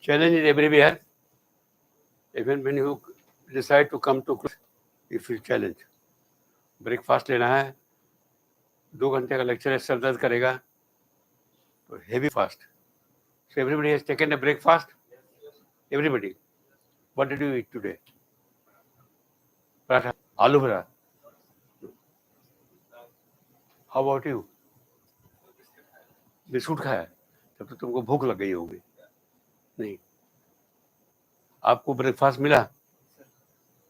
Challenge is everywhere. Even when you decide to come to class, you feel challenge. Breakfast लेना है, 2 घंटे का lecture है, sir दर्द करेगा, तो heavy fast. So everybody has taken a breakfast. Everybody. What did you eat today? Paratha, aloo bhara. How about you? Biscuit खाया, तब तो तुमको भूख लग गई होगी. नहीं, आपको ब्रेकफास्ट मिला?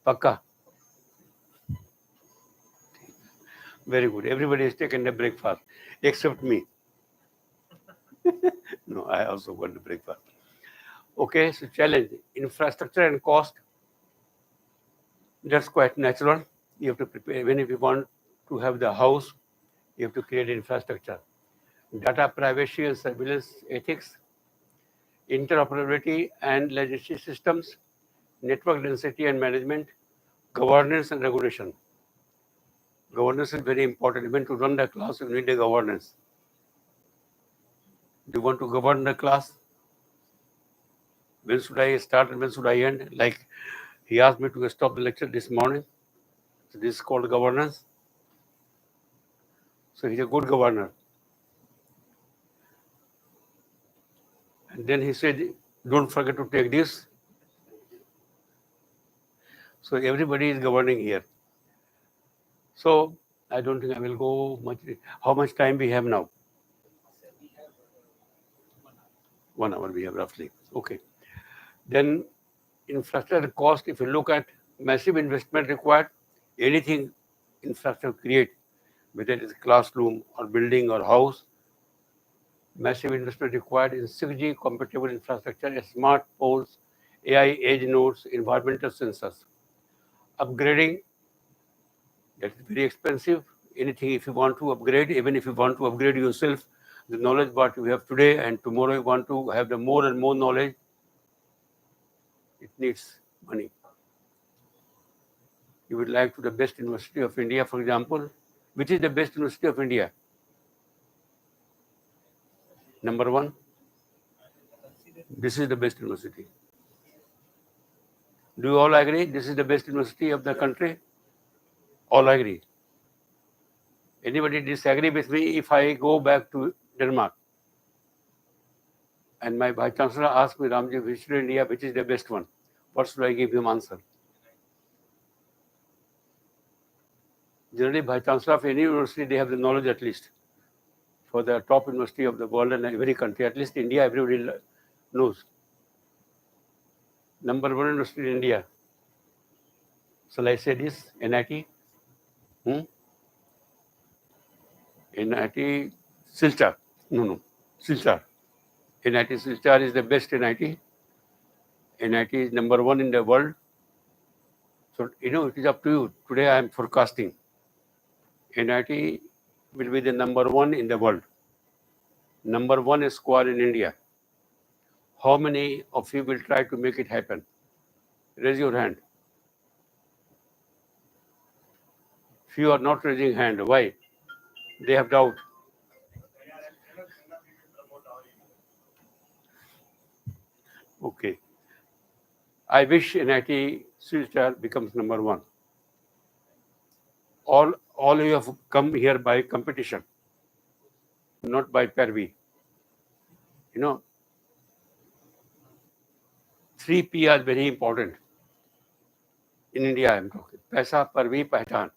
पक्का? Very good. Everybody has taken a breakfast except me. No, I also got the breakfast. Okay, so challenge, infrastructure and cost. That's quite natural. You have to prepare. Even if you want to have the house, you have to create infrastructure. Data privacy and surveillance ethics, interoperability and legislative systems, network density and management, governance and regulation. Governance is very important. Even to run the class, you need a governance. Do you want to govern the class? When should I start and when should I end? Like he asked me to stop the lecture this morning. So this is called governance. So he's a good governor. And then he said, don't forget to take this. So everybody is governing here. So I don't think I will go much. How much time we have now? 1 hour we have roughly. Okay. Then infrastructure cost, if you look at massive investment required, anything infrastructure create, whether it is classroom or building or house, massive investment required in 6G compatible infrastructure, smart poles, AI edge nodes, environmental sensors. Upgrading, that is very expensive. Anything if you want to upgrade, even if you want to upgrade yourself, the knowledge what you have today and tomorrow you want to have the more and more knowledge, it needs money. You would like to the best university of India, for example. Which is the best university of India? Number 1. This is the best university. Do you all agree? This is the best university of the country? All agree. Anybody disagree with me if I go back to Denmark and my Vice Chancellor asks me, Ramjee, which in India, which is the best one? What should I give him answer? Generally, Vice Chancellor of any university, they have the knowledge at least. For the top university of the world and every country, at least India, everybody knows. Number 1 university in India. Shall I say this? NIT? NIT Silchar. No. Silchar. NIT Silchar is the best NIT. NIT is number 1 in the world. So, it is up to you. Today I am forecasting. NIT will be the number 1 in the world. Number 1 squad in India. How many of you will try to make it happen? Raise your hand. Few are not raising hand. Why? They have doubt. Okay. I wish NIT Silchar becomes number 1. All you have come here by competition, not by parvi. 3P are very important. In India, I am talking. Paisa, parvi, pehchan.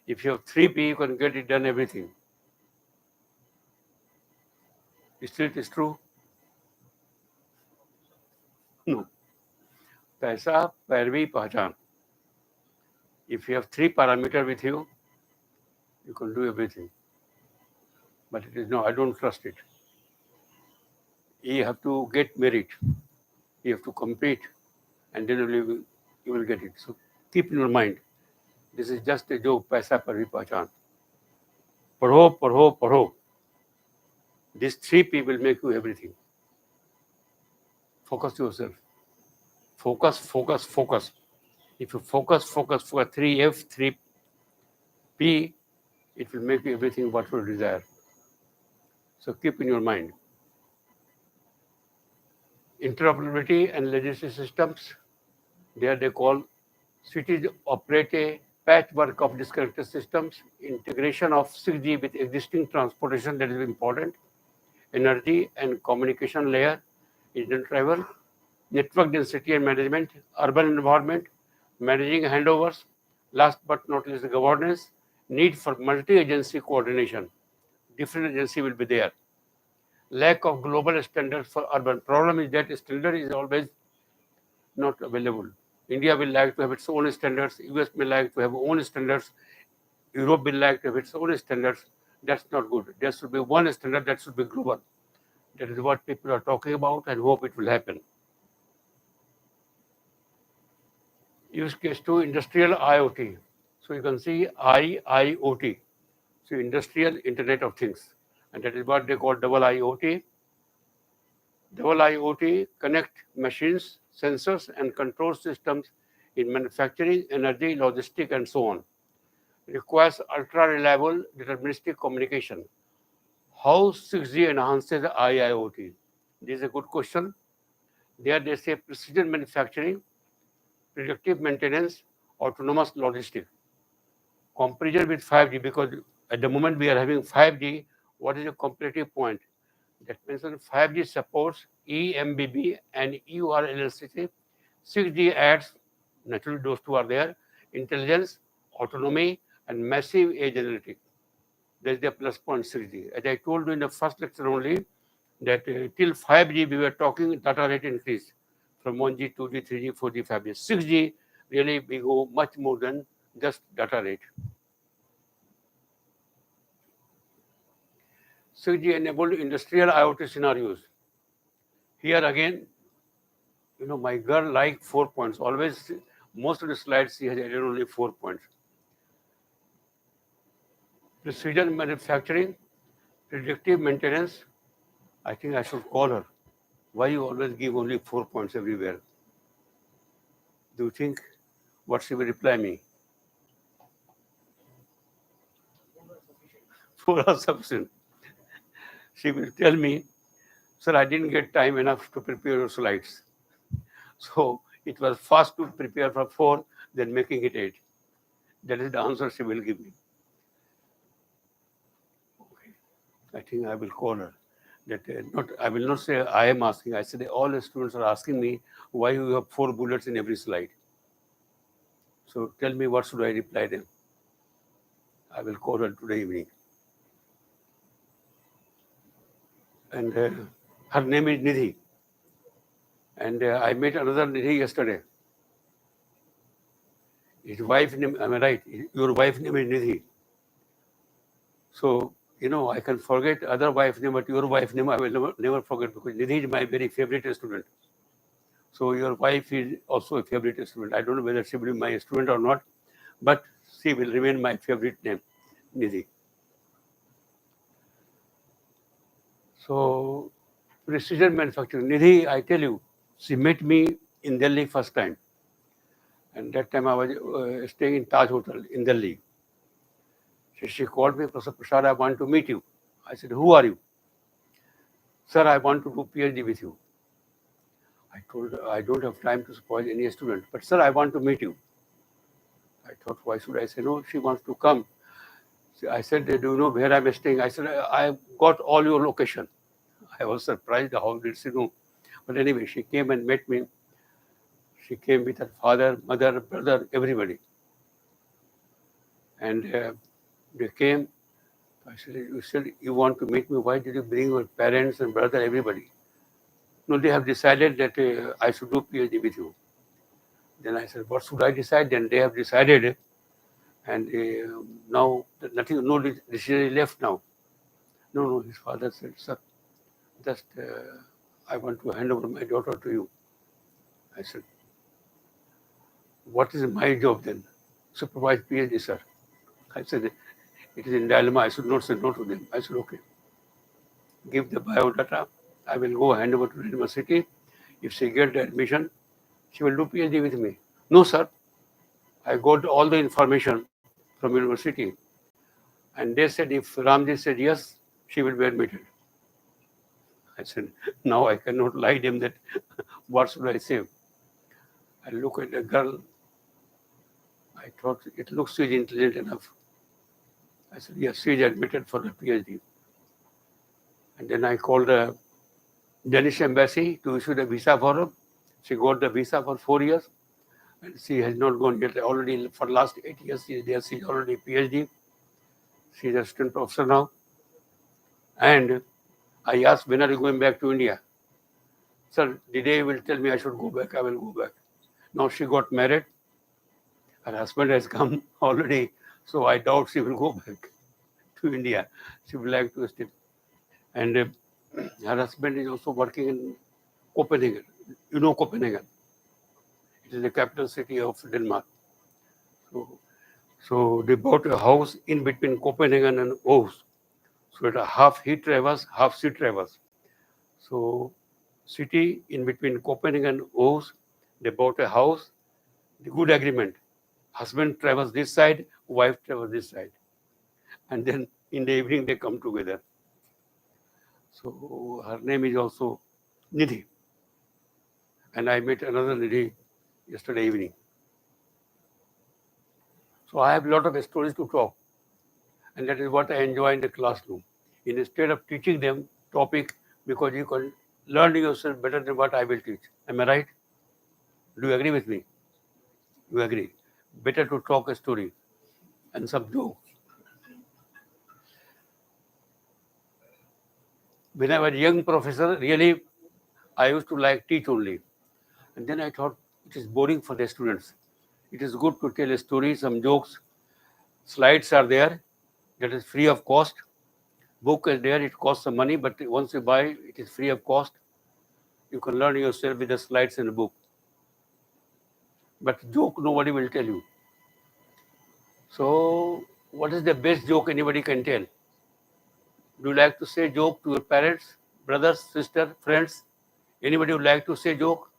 If you have 3P, you can get it done everything. Still, it is true? No. Paisa, parvi, pehchan. If you have 3 parameters with you, you can do everything. But it is no, I don't trust it. You have to get merit. You have to compete, and then you will get it. So keep in your mind, this is just a joke, paisa par bhi pehchan. Padho. These 3P will make you everything. Focus yourself. Focus. If you focus 3F, 3P, it will make you everything what you desire. So keep in your mind. interoperability and logistic systems. There they call cities operate a patchwork of disconnected systems, integration of 6G with existing transportation that is important, energy and communication layer, engine travel, network density and management, urban environment, managing handovers, last but not least, governance, need for multi-agency coordination. Different agency will be there. Lack of global standards for urban. Problem is that standard is always not available. India will like to have its own standards. US may like to have own standards. Europe will like to have its own standards. That's not good. There should be one standard that should be global. That is what people are talking about and hope it will happen. Use case 2, industrial IoT. So you can see IIoT. So industrial Internet of Things. And that is what they call double IoT. Double IoT connect machines, sensors, and control systems in manufacturing, energy, logistics, and so on. Requires ultra-reliable deterministic communication. How 6G enhances IIoT? This is a good question. There they say precision manufacturing, predictive maintenance, autonomous logistics. Comparison with 5G, because at the moment we are having 5G, what is the comparative point? That means that 5G supports eMBB and EURLLCC. 6G adds, naturally those two are there, intelligence, autonomy, and massive age analytics. That's the plus point 6G. As I told you in the first lecture only, that till 5G we were talking data rate increase from 1G, 2G, 3G, 4G, 5G. 6G, really we go much more than just data rate. 6G enabled industrial IoT scenarios. Here again, my girl liked 4 points. Always, most of the slides she has added only 4 points. Precision manufacturing, predictive maintenance. I think I should call her. Why you always give only 4 points everywhere? Do you think what she will reply me? 4 are sufficient. She will tell me, sir, I didn't get time enough to prepare your slides. So it was fast to prepare for 4, then making it 8. That is the answer she will give me. Okay. I think I will call her. That I will not say I am asking. I said all the students are asking me why you have 4 bullets in every slide. So tell me what should I reply them. I will call her today evening. And her name is Nidhi. And I met another Nidhi yesterday. His wife name, am I right? Your wife name is Nidhi. So, I can forget other wife name, but your wife name I will never forget, because Nidhi is my very favorite student. So your wife is also a favorite student. I don't know whether she will be my student or not, but she will remain my favorite name, Nidhi. So precision manufacturing. Nidhi, I tell you, she met me in Delhi first time. And that time I was staying in Taj Hotel in Delhi. She called me, Prasad, I want to meet you. I said, who are you? Sir, I want to do PhD with you. I told her, I don't have time to spoil any student, but sir, I want to meet you. I thought, why should I say no? She wants to come. I said, do you know where I'm staying? I said, I got all your location. I was surprised how did she know. But anyway, she came and met me. She came with her father, mother, brother, everybody. And they came. I said, you want to meet me? Why did you bring your parents and brother, everybody? No, they have decided that I should do PhD with you. Then I said, what should I decide? Then they have decided, and now nothing, no decision is left now. No, his father said, sir, just I want to hand over my daughter to you. I said, what is my job then? Supervise PhD, sir. I said, it is in dilemma. I should not say no to them. I said, okay, give the biodata. I will go hand over to the university. If she gets the admission, she will do PhD with me. No, sir. I got all the information from university. And they said if Ramjee said yes, she will be admitted. I said, now I cannot lie them that what should I say? I look at the girl. I thought it looks she's intelligent enough. I said, yes, she's admitted for the PhD. And then I called the Danish embassy to issue the visa for her. She got the visa for 4 years, and she has not gone yet. Already for the last 8 years, she is there. She's already PhD. She's an assistant professor now. And I asked, when are you going back to India? Sir, the day you will tell me I should go back, I will go back. Now she got married. Her husband has come already, so I doubt she will go back to India. She would like to stay. And her husband is also working in Copenhagen. You know Copenhagen. It is the capital city of Denmark. So they bought a house in between Copenhagen and Aarhus. So it's a half he travels, half she travels. So city in between Copenhagen and Aarhus, they bought a house. The good agreement. Husband travels this side, wife travels this side. And then in the evening they come together. So her name is also Nidhi. And I met another Nidhi yesterday evening. So I have a lot of stories to talk. And that is what I enjoy in the classroom. Instead of teaching them topic, because you can learn yourself better than what I will teach. Am I right? Do you agree with me? You agree? Better to talk a story and some joke. When I was a young professor, really, I used to like teach only. And then I thought it is boring for the students. It is good to tell a story, some jokes. Slides are there. That is free of cost. Book is there. It costs some money, but once you buy, it is free of cost. You can learn yourself with the slides in the book. But joke, nobody will tell you. So, what is the best joke anybody can tell? Do you like to say joke to your parents, brothers, sisters, friends? Anybody would like to say joke?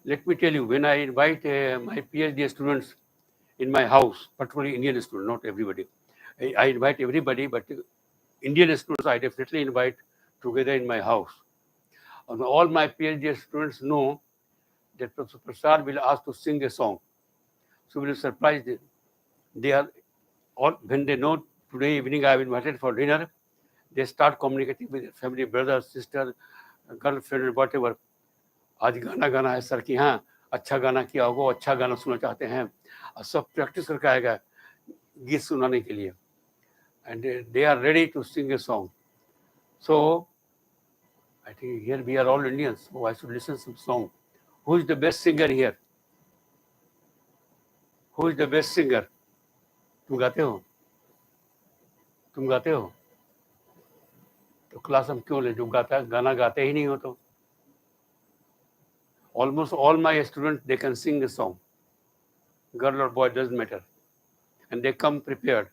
Let me tell you, when I invite my PhD students in my house, particularly Indian students, not everybody. I invite everybody, but Indian students I definitely invite together in my house. And all my PhD students know that Professor Prasad will ask to sing a song. So we will surprise them. They are all, when they know today evening I have invited for dinner, they start communicating with their family, brother, sister, girlfriend, whatever. आज गाना गाना है sir कि हाँ अच्छा गाना किया होगा, अच्छा गाना सुनना चाहते हैं, और सब प्रैक्टिस करके आएगा गीत सुनाने के लिए. And they are ready to sing a song. So I think here we are all Indians, so I should listen some song. Who is the best singer here? Who is the best singer? तुम गाते हो? तुम गाते हो? तो class हम क्यों ले? जो गाता है गाना गाते ही नहीं हो तो. Almost all my students, they can sing a song. Girl or boy, doesn't matter. And they come prepared.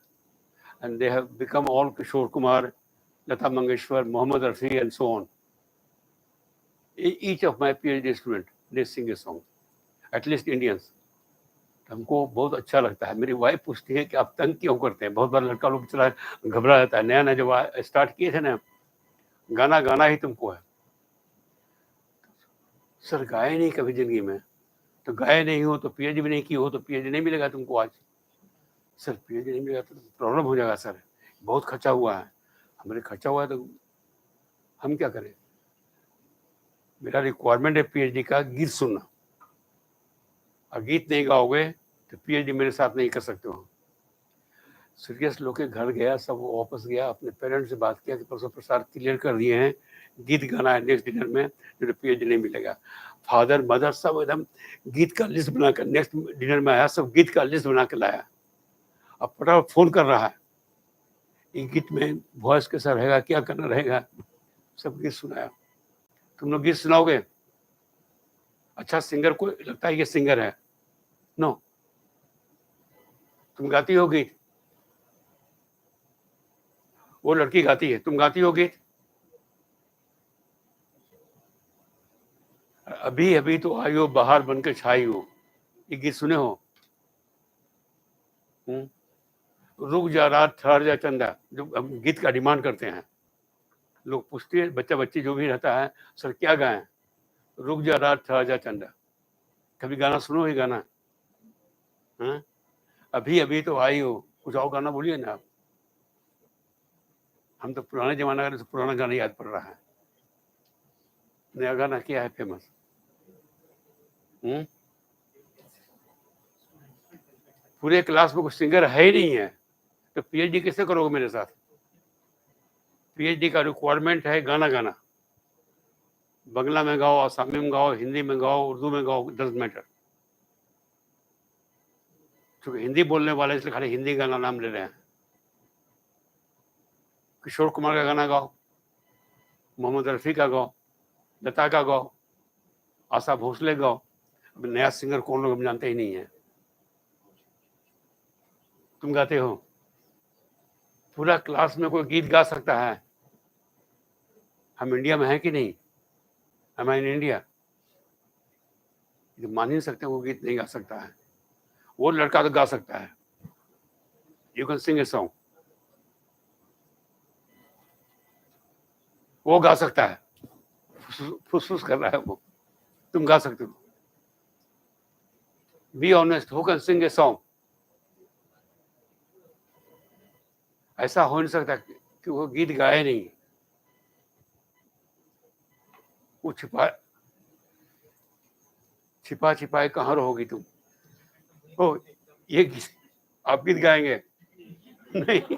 And they have become all Kishore Kumar, Lata Mangeshwar, Muhammad Rafi, and so on. Each of my PhD students, they sing a song. At least Indians. हमको बहुत अच्छा लगता है. मेरी wife पूछती है कि आप तंग क्यों करते हैं? बहुत बार लड़का लोग चला घबरा जाता है. नया नया जब स्टार्ट किए थे ना, गाना गाना ही तुमको है. सर गाए नहीं कभी जिंदगी में. तो गाए नहीं हो तो पीएचडी भी नहीं की हो तो पीएचडी नहीं मिलेगा तुमको आज. सर पीएचडी नहीं मिलेगा तो प्रॉब्लम हो जाएगा सर. बहुत खर्चा हुआ है. हमारे खर्चा हुआ है तो हम क्या करें? मेरा रिक्वायरमेंट है पीएचडी का गीत सुनना. और गीत नहीं गाओगे तो पीएचडी मेरे साथ नहीं कर सकते हो. सीरियस लोग के घर गया, सब वापस गया, अपने पेरेंट्स से बात किया कि प्रोफेसर प्रसाद क्लियर कर दिए हैं, गीत गाना है नेक्स्ट डिनर में, जो पीएचडी नहीं मिलेगा. फादर मदर सब एकदम गीत का लिस्ट बनाकर नेक्स्ट डिनर में आया, सब गीत का लिस्ट बना कर लाया. अब फटाफट फोन कर रहा है, ये गीत में वॉइस कैसा रहेगा, क्या करना रहेगा, सब गीत सुनाया. तुम लोग गीत सुनाओगे? अच्छा सिंगर को लगता है ये सिंगर है? नो. तुम गाती हो गीत? वो लड़की गाती है, तुम गाती हो गीत? अभी अभी तो आई हो, बाहर बनकर छाई हो, ये गीत सुने हो? रुक जा रात ठहर जा चंदा, जो हम गीत का डिमांड करते हैं. लोग पूछते हैं, बच्चा बच्ची जो भी रहता है, सर क्या गाएं? रुक जा रात था जा चंदा। कभी गाना सुनो ही गाना? हाँ, अभी अभी तो आई हो, कुछ और गाना बोलिए ना आप। हम तो पुराने जमाना का, तो पुराना गाना याद पड़ रहा है। नया गाना क्या है फेमस? पूरे क्लास में कोई सिंगर है ही नहीं है, तो पीएचडी कैसे करोगे मेरे साथ? पीएचडी का रिक्वायरमेंट है गाना गाना। बंगला में गाओ, आसामी में गाओ, हिंदी में गाओ, उर्दू में गाओ, डजंट मैटर। क्योंकि हिंदी बोलने वाले इसलिए खाली हिंदी गाना नाम ले रहे हैं। किशोर कुमार का गाना गाओ, मोहम्मद रफ़ी का गाओ, लता का गाओ, आशा भोसले गाओ। अब नया सिंगर कौन लोग हम जानते ही नहीं है। तुम गाते हो? पूरा क्लास में कोई गीत गा सकता है? हम इंडिया में हैं कि नहीं? हम इन इंडिया? तो मान ही नहीं सकते वो गीत नहीं गा सकता है। वो लड़का तो गा सकता है। You can sing a song. वो गा सकता है, फुसफुस कर रहा है वो। तुम गा सकते हो? Be honest, who can sing a song? ऐसा हो नहीं सकता कि वो गीत गाए नहीं। वो छिपा छिपाए कहाँ रहोगी तुम? ओ, ये आप गीत गाएंगे? नहीं।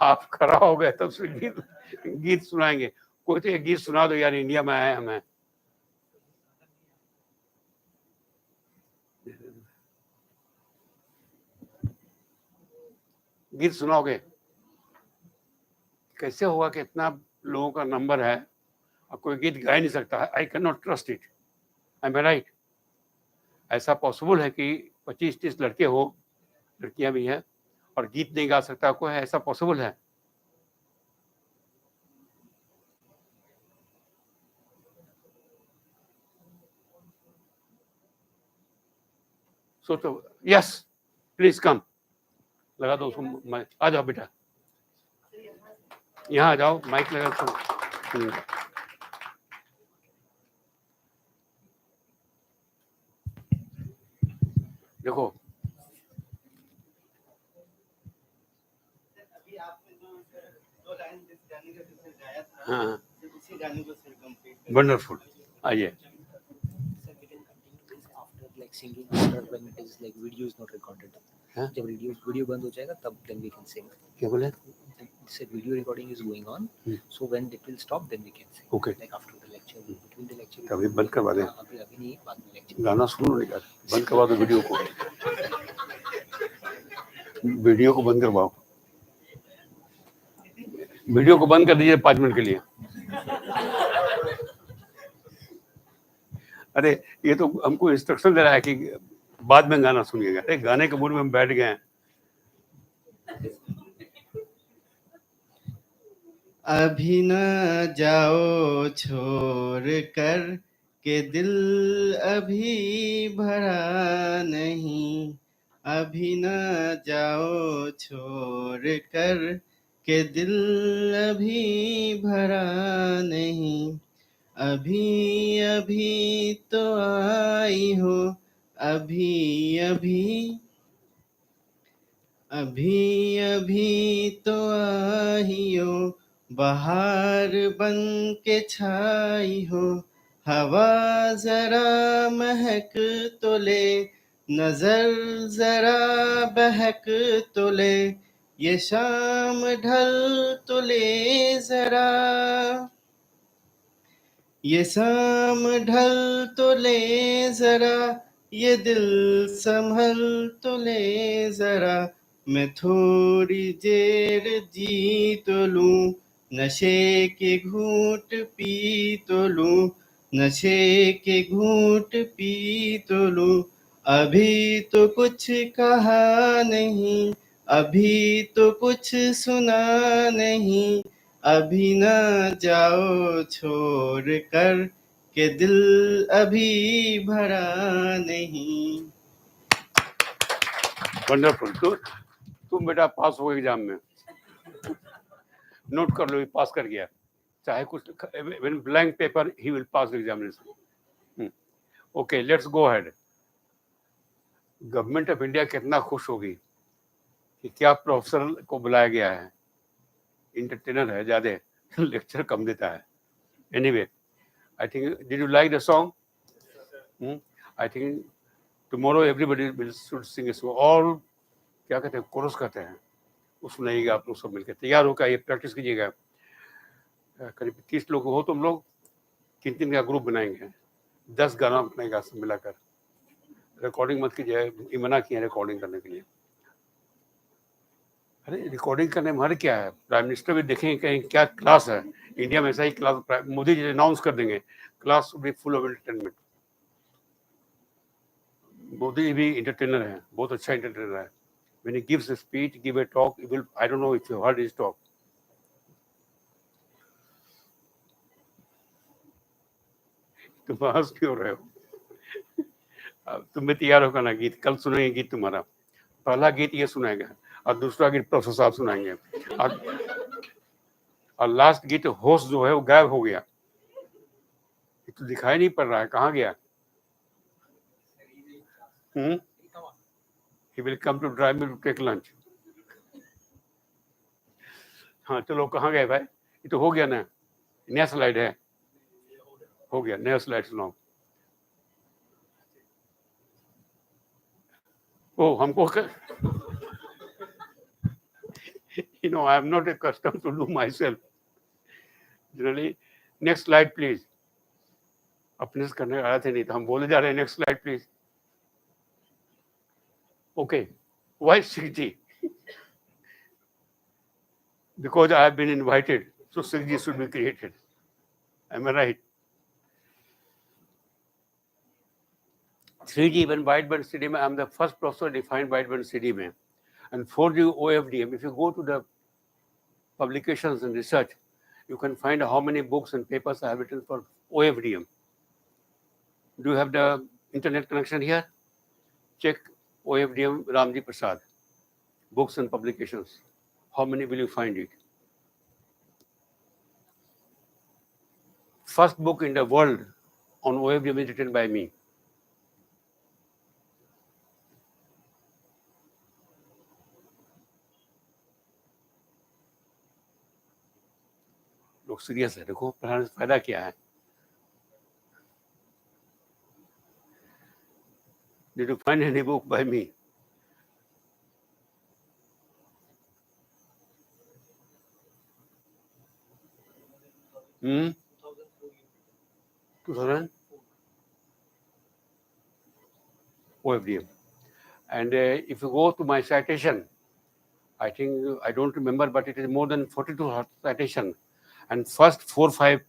आप खड़ा हो गए तब से गीत सुनाएंगे। कोई तो एक गीत सुना दो यार, इंडिया में आए हमें। गीत सुनाओगे? कैसे होगा कि इतना लोगों का नंबर है और कोई गीत गा नहीं सकता है? I can not trust it. I am right? ऐसा पॉसिबल है कि 25-30 लड़के हो, लड़कियां भी हैं, और गीत नहीं गा सकता कोई? ऐसा पॉसिबल है? सो तो यस, प्लीज कम। लगा दो उसको, आ जाओ बेटा, यहाँ आ जाओ, माइक लगा दो। देखो, हाँ, वंडरफुल। आइए। Singing after when it is like video is not recorded. हाँ? जब वीडियो बंद हो जाएगा तब then we can sing. क्या बोले? Said video recording is going on, so when it will stop then we can sing. Okay. Like after the lecture, between the lecture. अभी बंद करवा दें। अभी नहीं, बाद में lecture. गाना सुनो यार, बंद करवा दो वीडियो को। वीडियो को बंद करवाओ। वीडियो को बंद कर दीजिए 5 मिनट के लिए। अरे ये तो हमको इंस्ट्रक्शन दे रहा है कि बाद में गाना सुनिएगा। अरे गाने के मूड में हम बैठ गए हैं। अभी न जाओ छोड़ कर के दिल अभी भरा नहीं, अभी न जाओ छोड़ कर के दिल अभी भरा नहीं, अभी अभी तो आई हो, अभी अभी अभी अभी तो आई हो, बहार बन के छाई हो, हवा जरा महक तो ले, नजर जरा बहक तो ले, ये शाम ढल तो ले जरा, ये शाम ढल तो ले जरा, ये दिल संभल तो ले जरा, मैं थोड़ी देर जी तो लूं, नशे के घूंट पी तो लूं, नशे के घूंट पी तो लूं, अभी तो कुछ कहा नहीं, अभी तो कुछ सुना नहीं, अभी न जाओ छोड़ कर के दिल अभी भरा नहीं। वंडरफुल। तुम बेटा पास हो एग्जाम में, नोट कर लो, पास कर गया। चाहे कुछ, when blank paper, he will pass the examination. Okay, let's go ahead. Government of India कितना खुश होगी कि क्या प्रोफेसर को बुलाया गया है, इंटरटेनर है ज़्यादा, लेक्चर कम देता है. Anyway, I think, did you like the song? I think tomorrow everybody will should sing it. All क्या कहते हैं, कोरस कहते हैं, वो सुनाइएगा आप लोग सब मिलकर. तैयार होकर ये प्रैक्टिस कीजिएगा. करीब 30 लोग हो तुम लोग, 3-3 का ग्रुप बनाएंगे, 10 गाना बनाएगा सब मिलाकर. रिकॉर्डिंग मत कीजिए, ये मना किया रिकॉर्डिंग करने के लिए. अरे रिकॉर्डिंग करने में हर क्या है, प्राइम मिनिस्टर भी देखेंगे कहीं क्या क्लास है. इंडिया में ऐसा ही क्लास मोदी जी अनाउंस कर देंगे, class will be full of entertainment. Modi भी इंटरटेनर है, बहुत अच्छा इंटरटेनर है. When he gives a speech, give a talk, he will, I don't know if you heard his talk. तुम हंस क्यों रहे हो? तुम भी तैयार होगा ना. गीत कल सुनेंगे, गीत तुम्हारा पहला गीत ये सुनाएगा और दूसरा गीत प्रोफेसर साहब सुनाएंगे, और लास्ट गीत होस्ट जो है वो गायब हो गया. ये तो दिखाई नहीं पड़ रहा है, कहाँ गया? He will come to drive me to take lunch. हाँ चलो, कहाँ गए भाई? ये तो हो गया ना, नया स्लाइड है, हो गया नया स्लाइड सुनाओ. ओ हमको you know, I am not accustomed to do myself generally. Next slide please. अपने से करने आए थे नहीं तो हम बोले जा रहे हैं. Next slide please. Okay, why 6G? Because I have been invited, so 6G should be created. Am I right? 3G, when wideband CDMA, I am the first professor defined wideband CDMA. And 4G OFDM, if you go to the publications and research, you can find how many books and papers I have written for OFDM. Do you have the internet connection here? Check OFDM Ramjee Prasad, books and publications. How many will you find it? First book in the world on OFDM is written by me. लोग serious है, देखो पढ़ाने से फायदा क्या है. Did you find any book by me? Hmm? 2000? OFDM. And if you go to my citation, I think, I don't remember, but it is more than 42 citation. And first 4-5,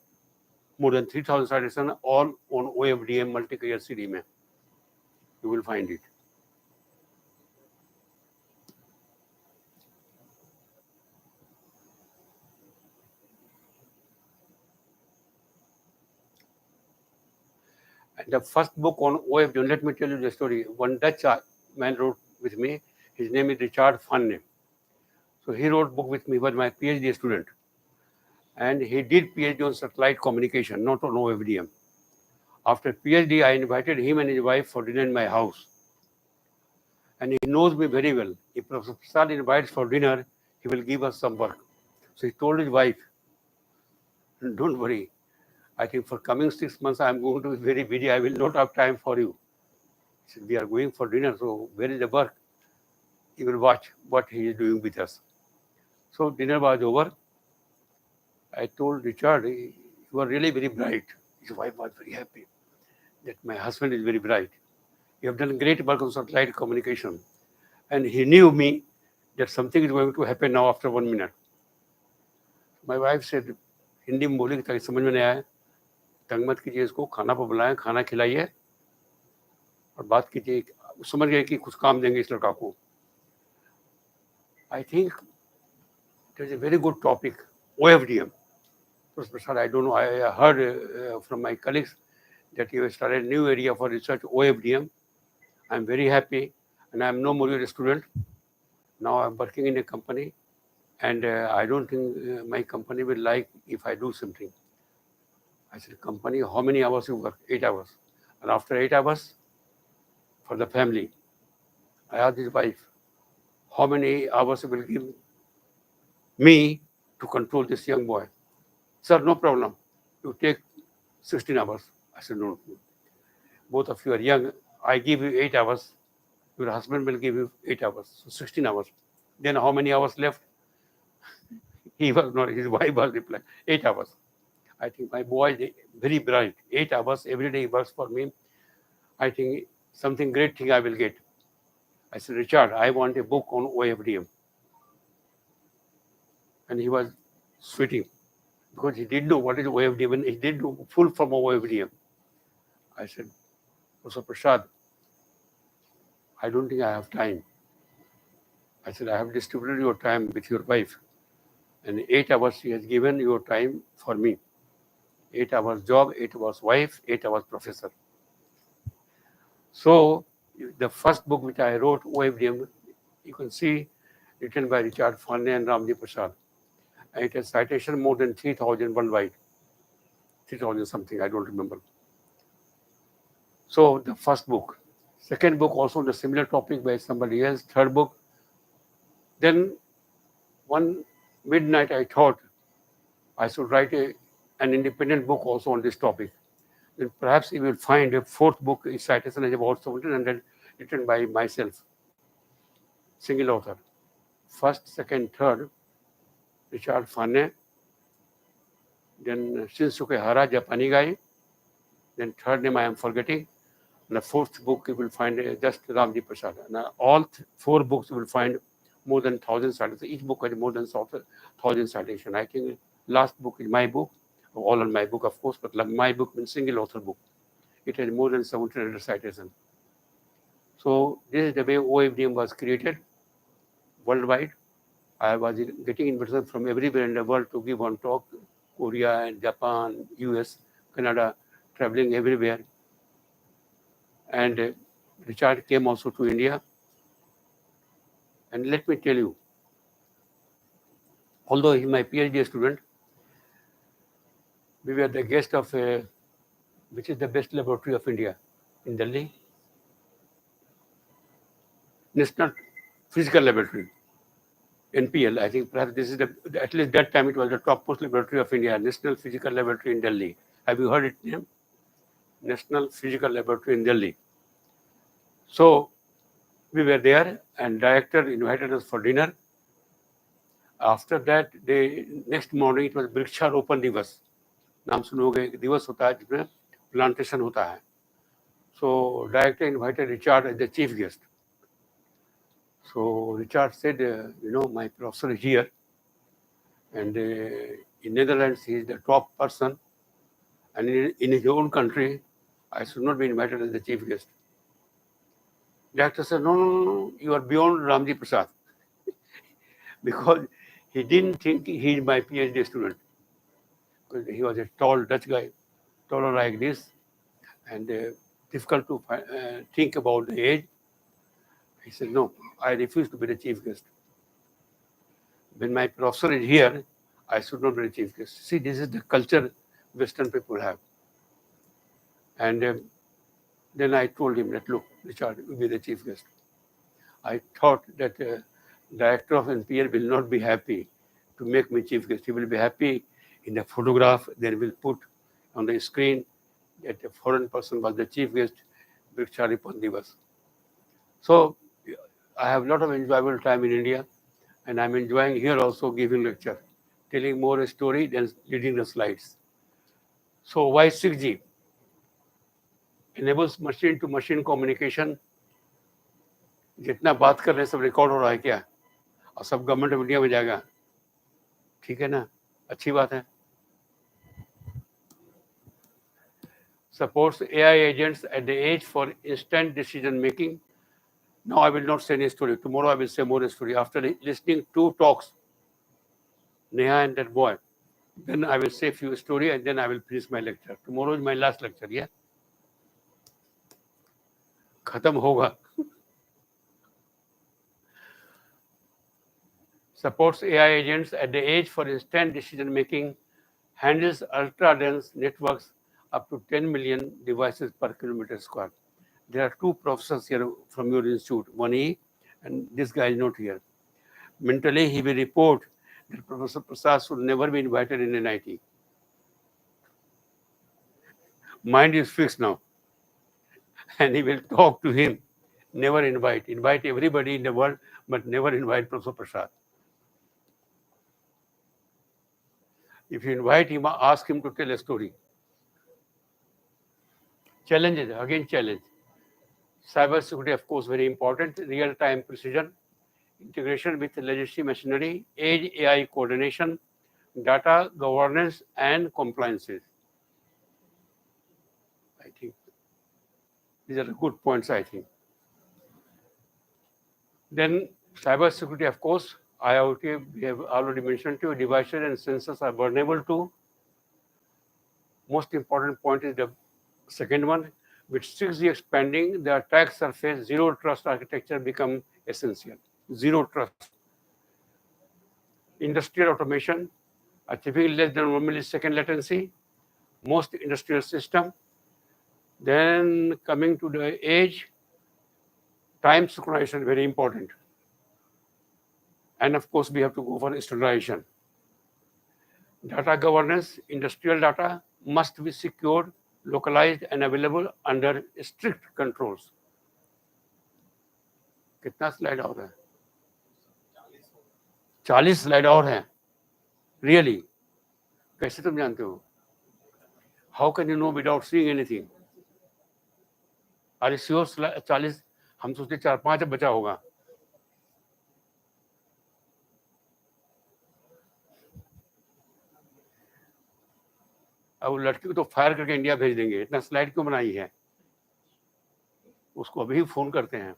more than 3,000 citation, all on OFDM multi-career CDMA. You will find it. And the first book on OFDM, let me tell you the story. One Dutch man wrote with me. His name is Richard Fanne. So he wrote book with me. He was my PhD student. And he did PhD on satellite communication, not on OFDM. After PhD, I invited him and his wife for dinner in my house. And he knows me very well. If Professor Prasad invites for dinner, he will give us some work. So he told his wife, don't worry. I think for coming 6 months, I'm going to be very busy. I will not have time for you. He said, we are going for dinner, so where is the work? He will watch what he is doing with us. So dinner was over. I told Richard, you are really very bright. His wife was very happy that my husband is very bright. You have done great work on satellite communication. And he knew me that something is going to happen now after 1 minute. My wife said, Hindi में बोली ताकि समझ में नहीं आए, तंग मत कीजिए इसको, खाना पर बुलाएं, खाना खिलाइए और बात कीजिए. समझ गए कि कुछ काम देंगे इस लड़का को. I think it is a very good topic, OFDM. Professor Prasad, I don't know, I heard from my colleagues that you have started a new area for research, OFDM. I'm very happy, and I'm no more your student. Now I'm working in a company and I don't think my company will like if I do something. I said, company, how many hours you work? 8 hours. And after 8 hours, for the family, I asked his wife, how many hours you will give me to control this young boy? Sir, no problem. You take 16 hours. I said, no, both of you are young. I give you 8 hours. Your husband will give you 8 hours, so 16 hours. Then how many hours left? He was not, his wife was replying, 8 hours. I think my boy is very bright. 8 hours every day he works for me. I think something great thing I will get. I said, Richard, I want a book on OFDM. And he was sweating because he didn't know what is OFDM and he didn't know full form of OFDM. I said, Professor Prasad, I don't think I have time. I said, I have distributed your time with your wife. And 8 hours she has given your time for me. 8 hours job, 8 hours wife, 8 hours professor. So the first book which I wrote, OFDM, you can see written by Richard Farney and Ramjee Prasad. And it has citation more than 3,000 worldwide. 3,000 something, I don't remember. So the first book. Second book also the similar topic by somebody else. Third book. Then one midnight I thought I should write an independent book also on this topic. Then perhaps you will find a fourth book is citation is about 1700 written by myself. Single author. First, second, third, Richard Farney. Then Shinsuke Hara, Japanese guy. Then third name I am forgetting. And the fourth book you will find just Ramjee Prasad. And all four books you will find more than 1,000 citations. Each book has more than 1,000 citations. I think last book is my book, all on my book of course, but my book means single author book. It has more than 1,700 citations. So this is the way OFDM was created worldwide. I was getting invitations from everywhere in the world to give one talk, Korea, Japan, US, Canada, traveling everywhere. And Richard came also to India. And let me tell you, although he's my PhD student, we were the guest of, which is the best laboratory of India in Delhi, National Physical Laboratory, NPL. I think perhaps this is at least that time it was the topmost laboratory of India, National Physical Laboratory in Delhi. Have you heard its name? National Physical Laboratory in Delhi. So we were there and director invited us for dinner. After that, next morning it was वृक्षारोपण दिवस. नाम सुनोगे, एक दिवस होता है जिसमें plantation होता है. So director invited Richard as the chief guest. So Richard said, my professor is here, and in Netherlands he is the top person, and in his own country I should not be invited as the chief guest. Director said, no, you are beyond Ramjee Prasad. Because he didn't think he is my PhD student. Because he was a tall Dutch guy, taller like this, and difficult to think about the age. He said, no, I refuse to be the chief guest. When my professor is here, I should not be the chief guest. See, this is the culture Western people have. And then I told him that, look, Richard, you be the chief guest. I thought that director of NPL will not be happy to make me chief guest. He will be happy in the photograph. Then we'll put on the screen that a foreign person was the chief guest, Vriksharipon Divas. So I have a lot of enjoyable time in India, and I'm enjoying here also giving lecture, telling more a story than reading the slides. So why 6G? Enables machine to machine communication. जितना बात कर रहे हैं सब record हो रहा है क्या, और सब गवर्नमेंट ऑफ इंडिया में जाएगा, ठीक है ना, अच्छी बात है. Supports AI agents at the age for instant decision making. Now I will not say any story. Tomorrow I will say more story. After listening to talks, Neha and that boy, then I will say few story and then I will finish my lecture. Tomorrow is my last lecture. Yeah, खत्म होगा. supports AI agents at the edge for instant decision making, handles ultra dense networks up to 10 million devices per kilometer square. There are two professors here from your institute, one E, and this guy is not here. Mentally, he will report that Professor Prasad should never be invited in NIT. Mind is fixed now. And he will talk to him. Never invite. Invite everybody in the world, but never invite Professor Prasad. If you invite him, ask him to tell a story. Challenges, again challenge. Cyber security, of course, very important. Real-time precision, integration with legacy machinery, edge AI coordination, data governance, and compliances. I think these are good points, I think. Then cyber security, of course, IoT, we have already mentioned to you, devices and sensors are vulnerable to. Most important point is the second one, with 6G expanding, the attack surface, zero trust architecture become essential. Zero trust. Industrial automation, achieving less than 1 millisecond latency, most industrial system. Then coming to the edge, time synchronization, very important. And of course, we have to go for standardization. Data governance, industrial data must be secured, localized, and available under strict controls. कितना slide और है? 40 slide और हैं. Really? कैसे तुम जानते हो? How can you know without seeing anything? Are you sure 40? हम सोचते 4-5 बचा होगा. अब वो लड़की को तो फायर करके इंडिया भेज देंगे. इतना स्लाइड क्यों बनाई है? उसको अभी फोन करते हैं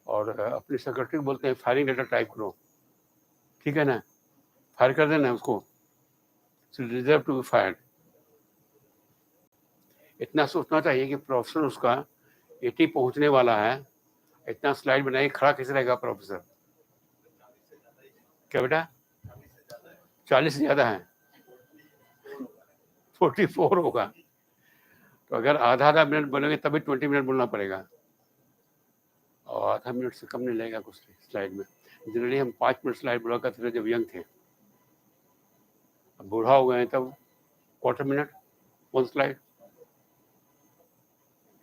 और अपनी सेक्रेटरी बोलते हैं फायरिंग लेटर टाइप करो. ठीक है ना? फायर कर देना उसको. Deserve to be fired. इतना सोचना चाहिए कि प्रोफेसर उसका 80 पहुंचने वाला है. इतना स्लाइड बनाइए, खड़ा कैसे रहेगा प्रोफेसर? क्या बेटा? 40 से ज्यादा है. 44 होगा. तो अगर आधा मिनट बोलेंगे तभी 20 मिनट बोलना पड़ेगा. और आधा मिनट से कम नहीं लगेगा कुछ स्लाइड में. जनरली हम 5 मिनट स्लाइड बोला करते थे जब यंग थे. अब बूढ़ा हो गए हैं तब क्वार्टर मिनट 1 स्लाइड.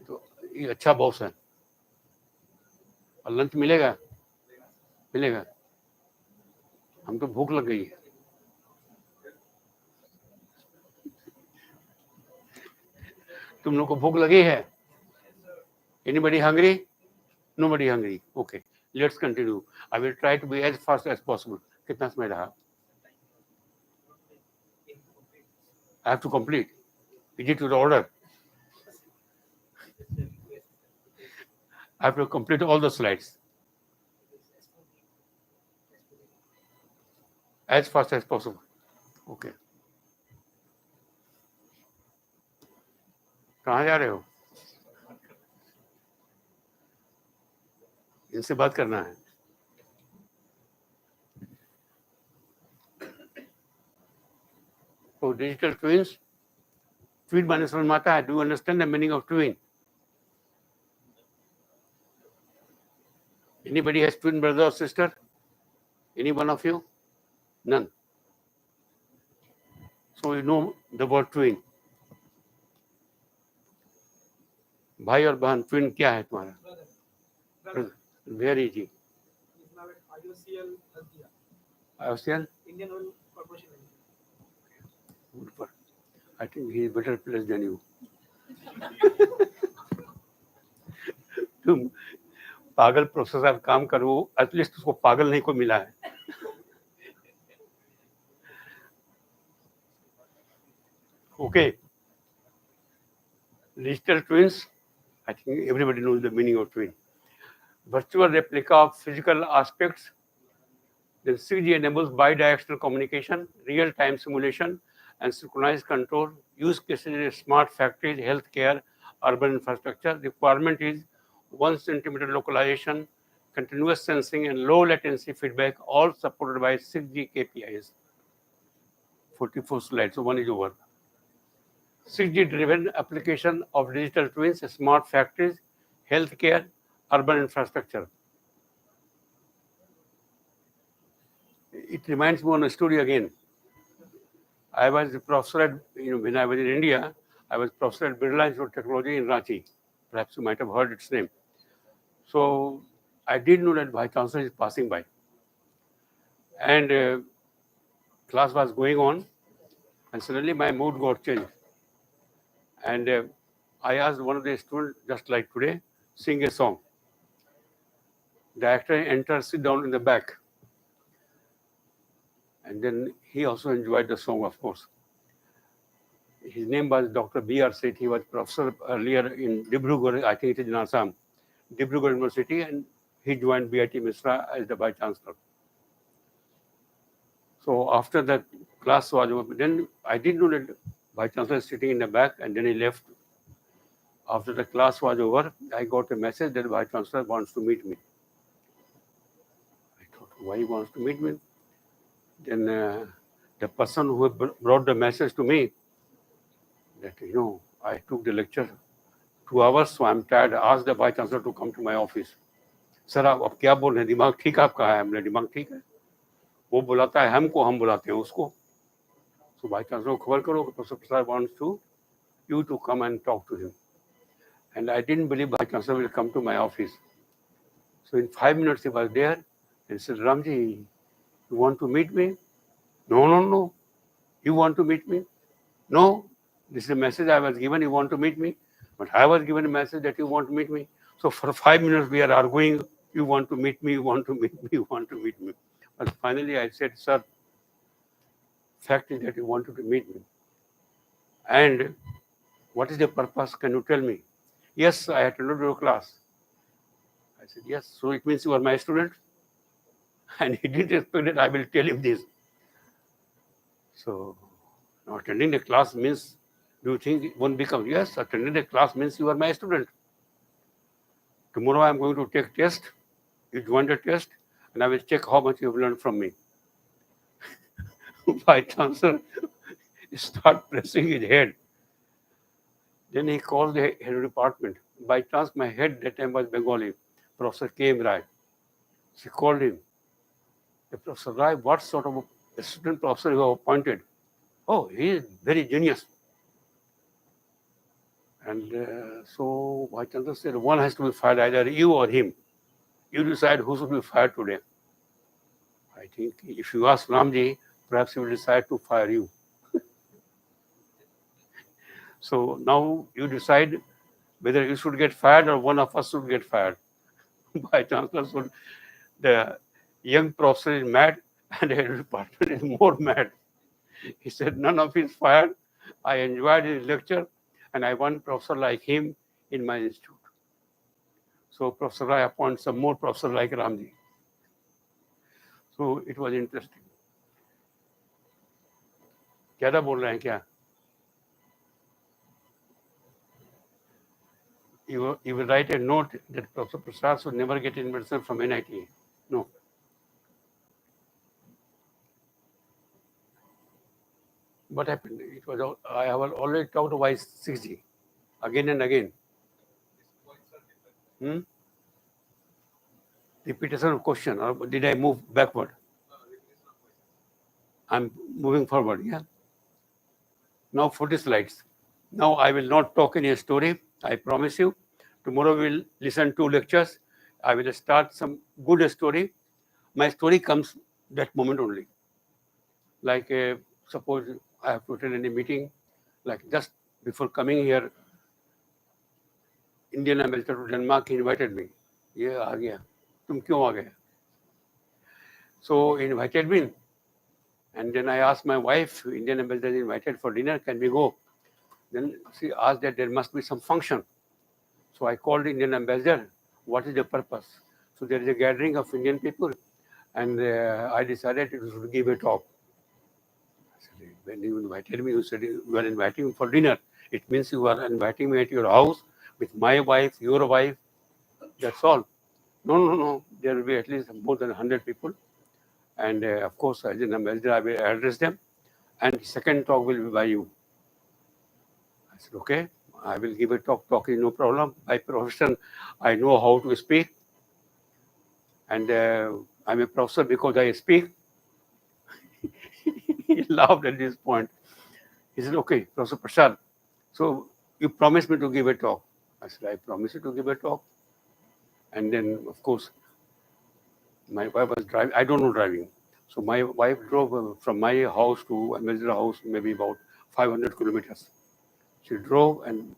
तो ये अच्छा बॉस है. और लंच मिलेगा? मिलेगा. हम तो भूख लग गई है. तुम लोग को भूख लगी है? Anybody hungry? Nobody hungry. Okay, let's continue. I will try to be as fast as possible. कितना समय रहा? I have to complete. Is it to the order? I have to complete all the slides as fast as possible. Okay. कहाँ जा रहे हो? इनसे बात करना है. तो डिजिटल ट्विन्स, ट्वीन माने समझ में आता है? Do understand the meaning of twin? Anybody has twin brother or sister? Any one of you? None. So you know the word twin. भाई और बहन, ट्विन क्या है तुम्हारा? Very easy. IOCL? Indian Oil Corporation. I think he is better placed than you. तुम पागल professor साहब काम करो, एटलीस्ट उसको पागल नहीं को मिला है. Okay. Digital twins, I think everybody knows the meaning of twin. Virtual replica of physical aspects. Then 6G enables bidirectional communication, real-time simulation, and synchronized control. Use cases in smart factories, healthcare, urban infrastructure. Requirement is 1 centimeter localization, continuous sensing, and low latency feedback, all supported by 6G KPIs. 44 slides, so one is over. 6G driven application of digital twins, smart factories, healthcare, urban infrastructure. It reminds me of a story again. I was a professor at, when I was in India, I was professor at Birla Institute of Technology in Ranchi. Perhaps you might have heard its name. So I didn't know that Vice Chancellor is passing by. And class was going on, and suddenly my mood got changed. And I asked one of the students, just like today, sing a song. The actor entered, sit down in the back. And then he also enjoyed the song, of course. His name was Dr. B.R. Seth. He was professor earlier in Dibrugarh, I think it is in Assam, Dibrugarh University, and he joined BIT Misra as the Vice Chancellor. So after that class was over, then I didn't know that Vice Chancellor is sitting in the back, and then he left. After the class was over, I got a message that Vice Chancellor wants to meet me. I thought, why he wants to meet me? Then the person who brought the message to me, that, I took the lecture 2 hours, so I'm tired. Asked the Vice Chancellor to come to my office. Sir आप अब क्या बोल रहे हैं, दिमाग ठीक आपका है? हमने दिमाग ठीक है, वो बुलाता है हमको, हम बुलाते हैं उसको. So Vice Chancellor को खबर करो कि Professor Prasad wants you to come and talk to him. And I didn't believe Vice Chancellor will come to my office. So in 5 minutes he was there and said, Ramjee, you want to meet me? No. You want to meet me? No. This is a message I was given, you want to meet me? But I was given a message that you want to meet me. So for 5 minutes we are arguing, you want to meet me, you want to meet me, you want to meet me. But finally I said, sir, fact is that you wanted to meet me. And what is the purpose? Can you tell me? Yes, I attended your class. I said, yes, so it means you are my student? And he didn't expect that I will tell him this. So now attending the class means, do you think it won't become? Yes, attending the class means you are my student. Tomorrow I am going to take test. You join the test, and I will check how much you have learned from me. Vice Chancellor start pressing his head. Then he called the head of department. By chance, my head that time was Bengali, Professor K. M. Rai. She called him. Professor Rai, what sort of a student professor you have appointed? Oh, he is very genius. And so Vice Chancellor said, one has to be fired, either you or him. You decide who should be fired today. I think if you ask Ramjee, perhaps he will decide to fire you. So now you decide whether you should get fired or one of us should get fired. Vice Chancellor should. The young professor is mad and the head of department is more mad. He said, none of his fired. I enjoyed his lecture and I want professor like him in my institute. So Professor Rai appoints some more professor like Ramjee. So it was interesting. ज़्यादा बोल रहे हैं क्या? You will write a note that Professor Prasad should never get invitation from NIT. No. What happened? It was I have already talked about 6G again and again. Repetition of question, or did I move backward? I'm moving forward, yeah. Now 40 slides. Now I will not talk any story, I promise you. Tomorrow we'll listen to lectures. I will start some good story. My story comes that moment only. Like suppose I have to attend any meeting, like just before coming here, Indian ambassador to Denmark invited me. Yeah, आ गया. तुम क्यों आ गए? So he invited me. And then I asked my wife, Indian ambassador is invited for dinner, can we go? Then she asked that there must be some function. So I called the Indian ambassador, what is the purpose? So there is a gathering of Indian people, and I decided to give a talk. I said, when you invited me, you said you are inviting me for dinner. It means you are inviting me at your house with my wife, your wife, that's all. No. There will be at least more than 100 people. And of course, as an ambassador, I will address them. And second talk will be by you. I said, okay, I will give a talk. Talk is no problem. By profession, I know how to speak. And I'm a professor because I speak. He laughed at this point. He said, okay, Professor Prasad, so you promised me to give a talk. I said, I promised you to give a talk. And then, of course, my wife was driving. I don't know driving. So my wife drove from my house to Ambassador House, maybe about 500 kilometers. She drove, and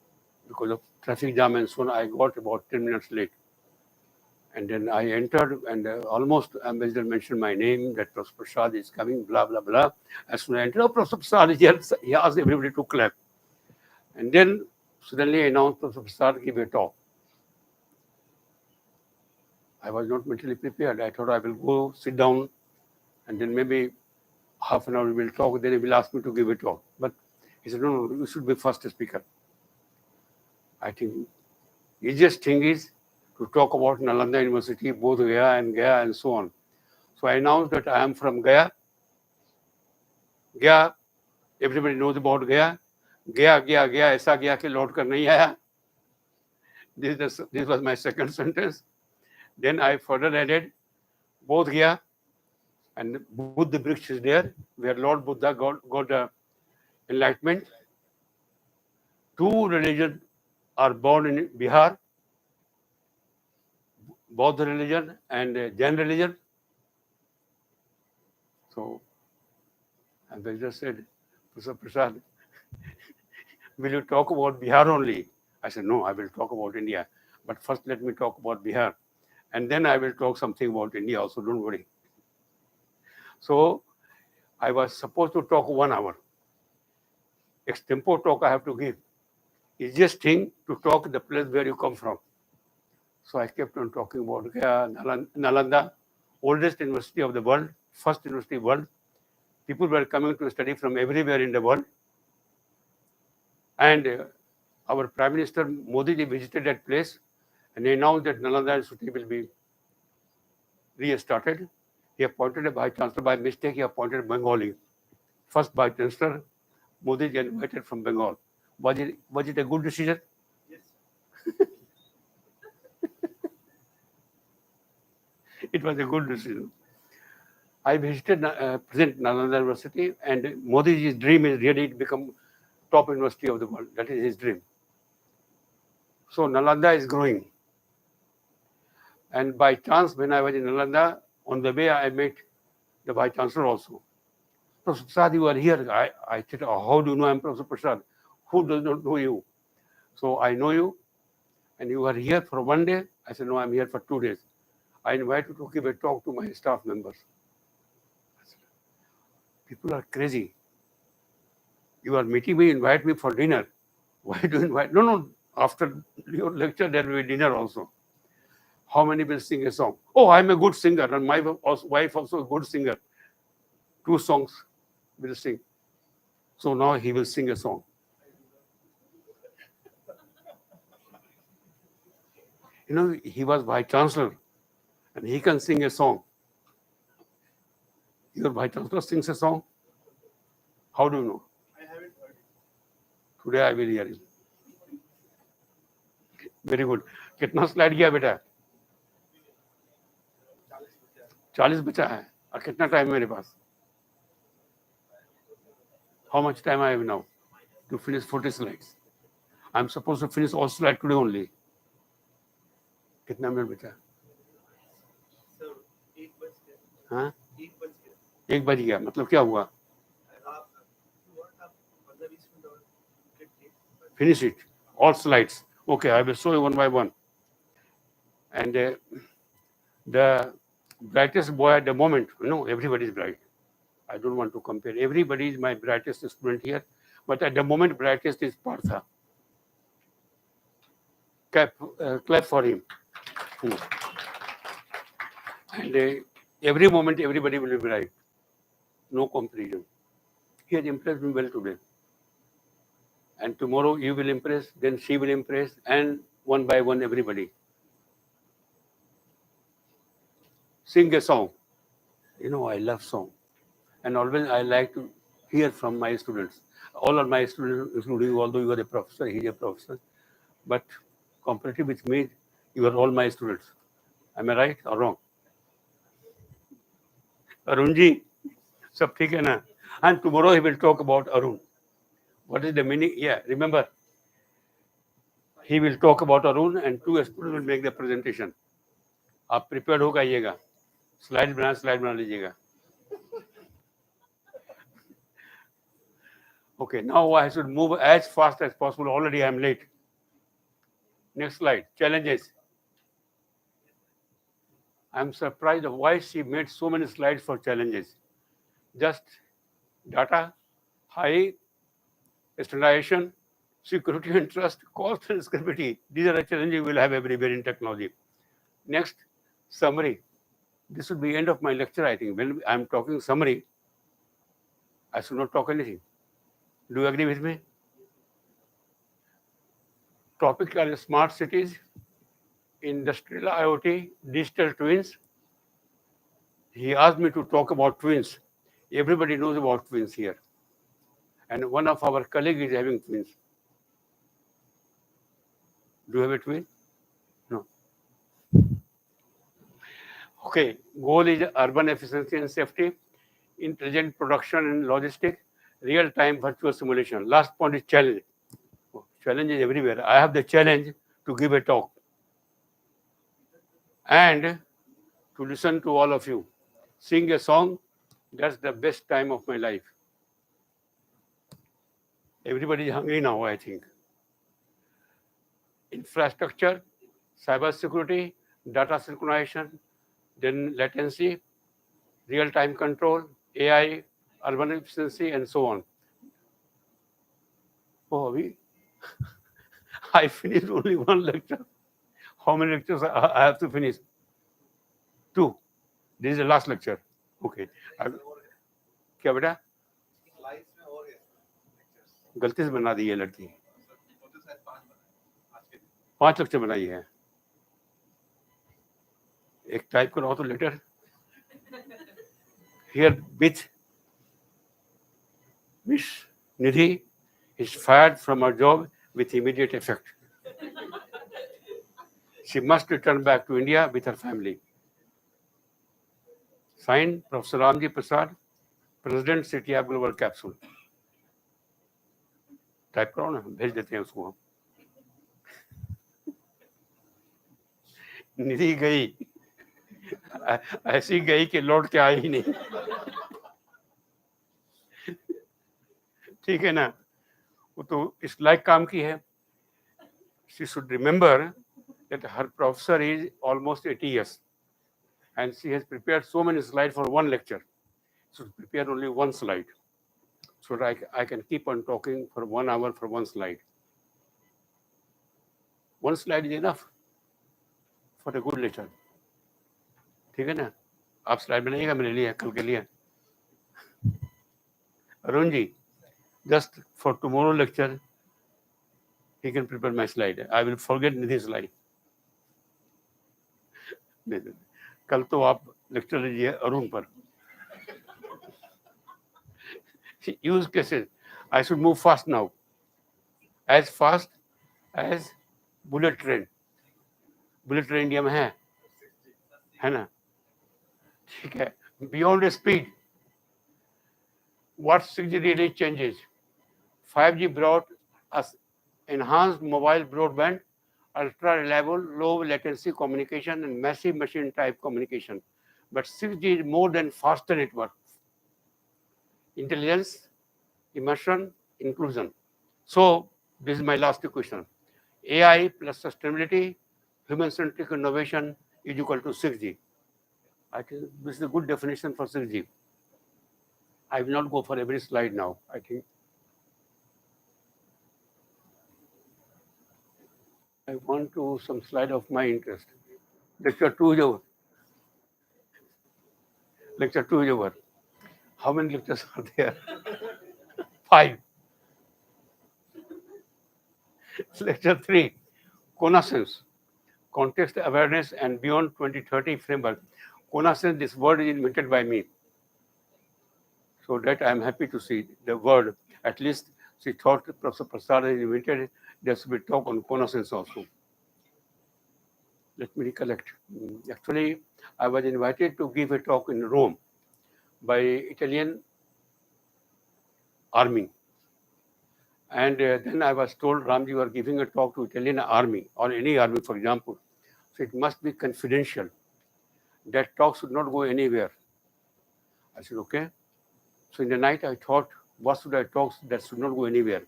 because of traffic jam and so on, I got about 10 minutes late. And then I entered, and almost Ambassador mentioned my name, that Professor Prasad is coming, blah, blah, blah. As soon as I entered, oh, Professor Prasad is here. He asked everybody to clap. And then suddenly I announced Professor Prasad give a talk. I was not mentally prepared. I thought I will go sit down, and then maybe half an hour we will talk, then he will ask me to give a talk. But he said, no, you should be first speaker. I think easiest thing is to talk about Nalanda University, both Gaya and so on. So I announced that I am from Gaya. Gaya, everybody knows about Gaya. Gaya, ऐसा गया कि लौट कर नहीं आया. This was my second sentence. Then I further added, both Gaya and Buddha Briksha is there, where Lord Buddha got the enlightenment. Two religions are born in Bihar, Buddha religion and Jain religion. So Ambassador said, Professor Prasad, will you talk about Bihar only? I said, no, I will talk about India. But first let me talk about Bihar. And then I will talk something about India also, don't worry. So I was supposed to talk 1 hour. Extempo talk I have to give. Easiest thing to talk the place where you come from. So I kept on talking about Nalanda, oldest university of the world, first university world. People were coming to study from everywhere in the world. And our Prime Minister Modi ji visited that place, and he announced that Nalanda University will be restarted. He appointed a Vice Chancellor. By mistake, he appointed a Bengali. First Vice Chancellor, Modi ji invited from Bengal. Was it a good decision? Yes. It was a good decision. I visited present Nalanda University, and Modi ji's dream is really to become top university of the world. That is his dream. So Nalanda is growing. And by chance, when I was in Nalanda, on the way I met the Vice Chancellor also. Professor Prasad, you are here. I said, oh, how do you know I'm Professor Prasad? Who does not know you? So I know you, and you are here for 1 day. I said, no, I'm here for 2 days. I invite you to give a talk to my staff members. Said, people are crazy. You are meeting me, invite me for dinner. Why do you invite? No, after your lecture, there will be dinner also. How many will sing a song? Oh, I'm a good singer, and my wife also a good singer. 2 songs will sing. So now he will sing a song. You know, he was Vice Chancellor, and he can sing a song. Your Vice Chancellor sings a song? How do you know? I haven't heard it. Today I will hear him. Very good. कितना slide गया बेटा? 40 बचा है. और कितना time मेरे पास? How much time I have now to finish 40 slides? I'm supposed to finish all slides today only. कितना minute बचा? हाँ? 1 बज गया. मतलब क्या हुआ? Finish it. All slides. Okay, I will show you one by one. And the brightest boy at the moment, everybody is bright. I don't want to compare. Everybody is my brightest student here. But at the moment, brightest is Partha. Clap for him. And every moment, everybody will be bright. No comparison. He has impressed me well today. And tomorrow you will impress, then she will impress, and one by one everybody. sing a song. I love song. And always I like to hear from my students. All of my students, including although you are a professor, he is a professor, but comparative with me, you are all my students. Am I right or wrong? Arun ji, sab theek hai na? And tomorrow he will talk about Arun. What is the meaning? Yeah, remember, he will talk about Arun and two students will make the presentation. आप prepared होकर आइएगा. Slide बना लीजिएगा. Okay, now I should move as fast as possible. Already I am late. Next slide. Challenges. I am surprised of why she made so many slides for challenges. Just data, high standardization, security and trust, cost and scalability. These are the challenges we will have everywhere in technology. Next, summary. This will be end of my lecture, I think. When I am talking summary, I should not talk anything. Do you agree with me? Topics are smart cities, industrial IoT, digital twins. He asked me to talk about twins. Everybody knows about twins here. And one of our colleagues is having twins. Do you have a twin? No. Okay. Goal is urban efficiency and safety, intelligent production and logistics, real-time virtual simulation. Last point is challenge. Challenge is everywhere. I have the challenge to give a talk and to listen to all of you. Sing a song, that's the best time of my life. Everybody is hungry now, I think. Infrastructure, cyber security, data synchronization, then latency, real-time control, AI, urban efficiency, and so on. Oh, I finished only one lecture. How many lectures I have to finish? 2. This is the last lecture. Okay. क्या बेटा? गलती से बना दी है लड़की. 5 lecture बनाई है. एक टाइप करो तो letter. Here with Miss Nidhi is fired from her job with immediate effect. She must return back to India with her family. Signed, Professor Ramjee Prasad, President CTI Global Capsule. Type करो ना, भेज देते हैं उसको हम. निधि गई, ऐसी गई कि लौट के आई ही नहीं. ठीक है ना? वो तो इस लायक काम की है. She should remember that her professor is almost 80 years and she has prepared so many slides for one lecture. She should prepare only one slide so that I can keep on talking for 1 hour for one slide. One slide is enough for a good lecture. ठीक है ना? आप slide बनाइएगा मेरे लिए कल के लिए. Arun ji, just for tomorrow lecture, he can prepare my slide. I will forget Nidhi's slide. कल तो आप लेक्चर लीजिए अरुण पर. Use cases. I should move fast now. As fast as bullet train. Bullet train India में है ना? ठीक है. Beyond speed. What 6G really changes? 5G brought us enhanced mobile broadband, ultra reliable, low latency communication, and massive machine type communication. But 6G is more than faster network. Intelligence, immersion, inclusion. So, this is my last question. AI plus sustainability, human-centric innovation is equal to 6G. I think this is a good definition for 6G. I will not go for every slide now, I think. I want to some slide of my interest. Lecture 2 is over. Lecture 2 is over. How many lectures are there? 5. Lecture 3, Conasense, Context Awareness and Beyond 2030 Framework. Conasense, this word is invented by me. So that I am happy to see the word. At least she thought Professor Prasad has invented it. There should be talk on Conasense also. Let me recollect. Actually, I was invited to give a talk in Rome by Italian army. And then I was told, Ramjee, you are giving a talk to Italian army or any army, for example. So it must be confidential. That talk should not go anywhere. I said, okay. So in the night, I thought, what should I talk that should not go anywhere?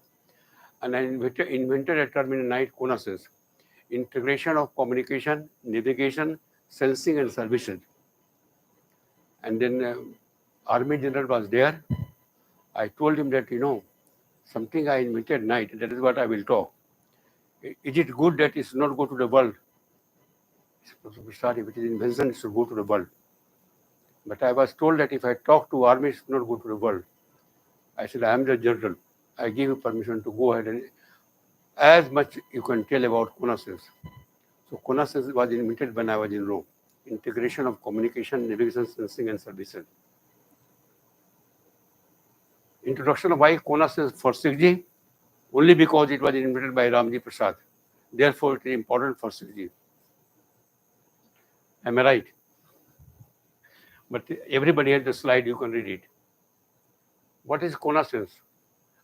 And I invented a term in the night, Conasense, integration of communication, navigation, sensing, and services. And then Army General was there. I told him that, something I invented night, that is what I will talk. Is it good that it should not go to the world? Sorry, if it is invention, it should go to the world. But I was told that if I talk to army, it should not go to the world. I said, I am the general. I give you permission to go ahead and as much you can tell about Conasense. So Conasense was invented when I was in Rome. Integration of communication, navigation, sensing, and services. Introduction of why Conasense for 6G? Only because it was invented by Ramjee Prasad. Therefore, it is important for 6G. Am I right? But everybody has the slide, you can read it. What is Conasense?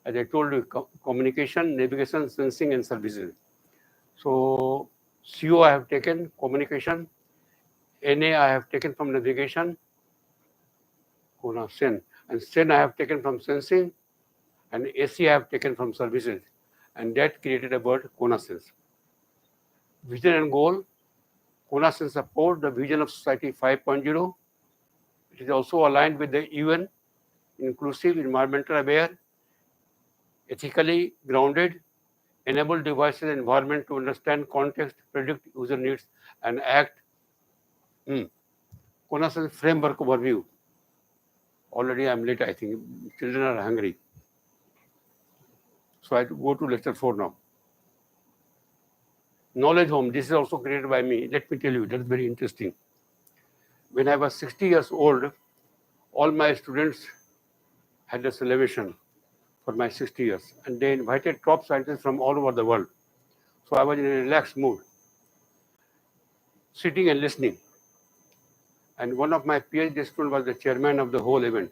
As I told you, communication, navigation, sensing, and services. So, CO I have taken, communication. NA I have taken from navigation, Conasense. And SEN I have taken from sensing. And AC I have taken from services. And that created a word, Conasense. Vision and goal. Conasense supports the vision of Society 5.0. It is also aligned with the UN, inclusive, environmental aware, ethically grounded, enable devices and environment to understand context, predict user needs, and act. Conasense framework overview. Already I'm late, I think. Children are hungry. So I go to lecture 4 now. Knowledge home. This is also created by me. Let me tell you, that's very interesting. When I was 60 years old, all my students had a celebration for my 60 years. And they invited top scientists from all over the world. So I was in a relaxed mood, sitting and listening. And one of my PhD students was the chairman of the whole event.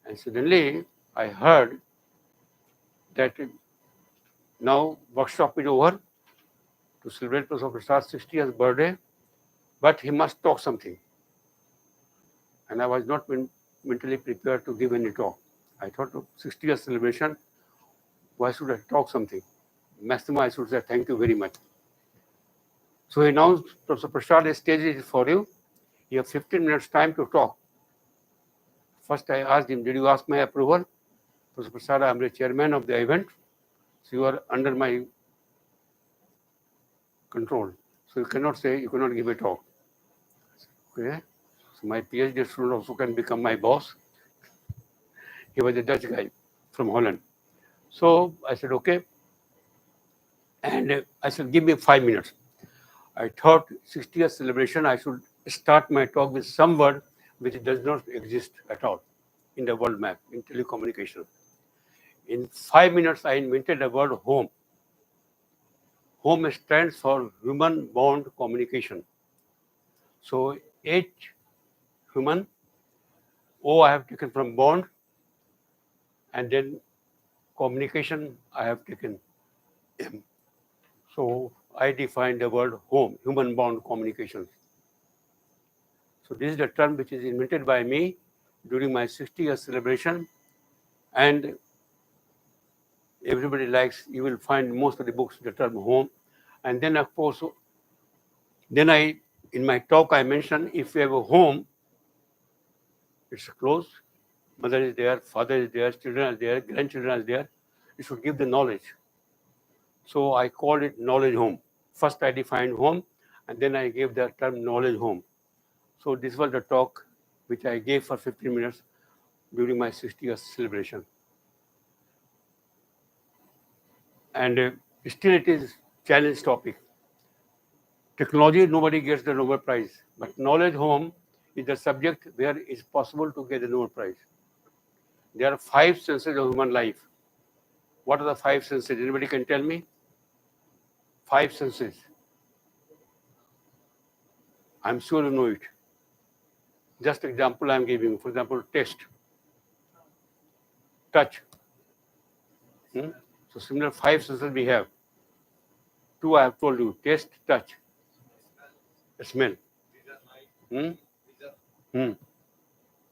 And suddenly I heard that now workshop is over to celebrate Professor Prasad's 60th birthday, but he must talk something. And I was not mentally prepared to give any talk. I thought of 60th celebration, why should I talk something? Maximum I should say thank you very much. So he announced, Professor Prasad, the stage is for you. You have 15 minutes time to talk. First I asked him, did you ask my approval? Professor Prasad, I am the chairman of the event. So you are under my control. So you cannot say, you cannot give a talk. Okay. So my PhD student also can become my boss. He was a Dutch guy from Holland. So I said, okay. And I said, give me 5 minutes. I thought 60th celebration, I should start my talk with some word which does not exist at all in the world map, in telecommunication. In 5 minutes, I invented the word home. Home stands for human bond communication. So H, human, O I have taken from bond, and then communication I have taken M. So I defined the word home, human bond communication. So this is the term which is invented by me during my 60th celebration, and everybody likes, you will find most of the books the term home. And then of course, then in my talk I mentioned if you have a home, it's close, mother is there, father is there, children are there, grandchildren are there, you should give the knowledge. So I called it knowledge home. First I defined home, and then I gave the term knowledge home. So this was the talk which I gave for 15 minutes during my 60th celebration. And still it is challenge topic. Technology, nobody gets the Nobel Prize, but knowledge home is the subject where it's possible to get the Nobel Prize. There are 5 senses of human life. What are the 5 senses? Anybody can tell me? 5 senses. I'm sure you know it. Just example I'm giving. For example, taste, touch. So similar 5 senses we have. 2 I have told you: taste, touch, smell. Hmm? Hmm.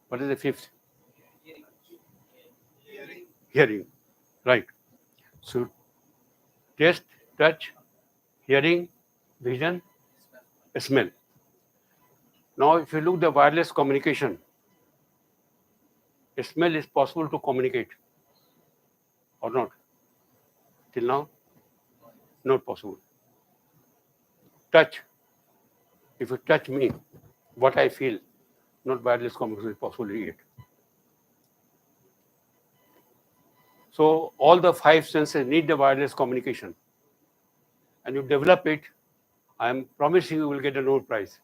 What is the 5th? Hearing. Right. So taste, touch, hearing, vision, smell. Now, if you look at the wireless communication, smell is possible to communicate or not? Till now, not possible. Touch. If you touch me, what I feel, not wireless communication is possible yet. So all the 5 senses need the wireless communication. And you develop it, I am promising you will get a Nobel Prize.